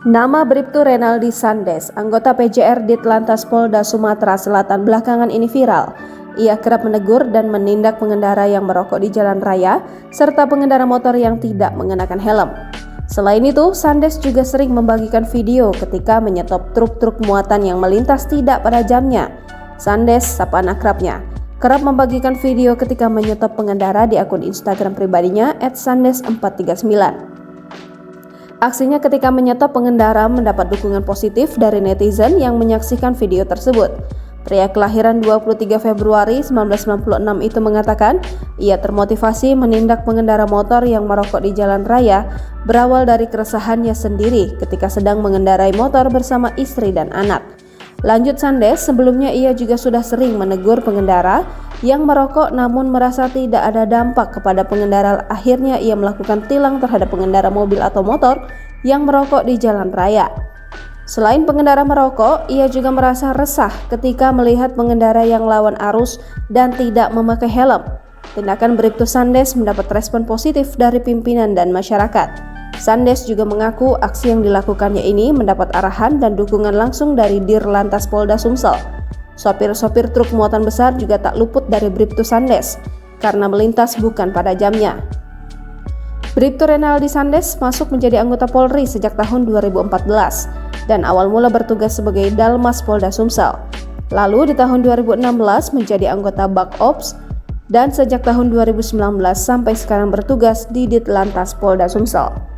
Nama Bribtu Renaldi Sandes, anggota PJR Ditlantas Polda Sumatera Selatan belakangan ini viral. Ia kerap menegur dan menindak pengendara yang merokok di jalan raya, serta pengendara motor yang tidak mengenakan helm. Selain itu, Sandes juga sering membagikan video ketika menyetop truk-truk muatan yang melintas tidak pada jamnya. Sandes, sapaan akrabnya, kerap membagikan video ketika menyetop pengendara di akun Instagram pribadinya @sandes439. Aksinya ketika menyetop pengendara mendapat dukungan positif dari netizen yang menyaksikan video tersebut. Pria kelahiran 23 Februari 1996 itu mengatakan ia termotivasi menindak pengendara motor yang merokok di jalan raya berawal dari keresahannya sendiri ketika sedang mengendarai motor bersama istri dan anak. Lanjut Sandes, sebelumnya ia juga sudah sering menegur pengendara yang merokok namun merasa tidak ada dampak kepada pengendara. Akhirnya ia melakukan tilang terhadap pengendara mobil atau motor yang merokok di jalan raya. Selain pengendara merokok, ia juga merasa resah ketika melihat pengendara yang lawan arus dan tidak memakai helm. Tindakan Bribtu Sandes mendapat respon positif dari pimpinan dan masyarakat. Sandes juga mengaku aksi yang dilakukannya ini mendapat arahan dan dukungan langsung dari Dirlantas Polda Sumsel. Sopir-sopir truk muatan besar juga tak luput dari Bribtu Sandes karena melintas bukan pada jamnya. Bribtu Renaldi Sandes masuk menjadi anggota Polri sejak tahun 2014 dan awal mula bertugas sebagai Dalmas Polda Sumsel. Lalu di tahun 2016 menjadi anggota Bak Ops dan sejak tahun 2019 sampai sekarang bertugas di Ditlantas Polda Sumsel.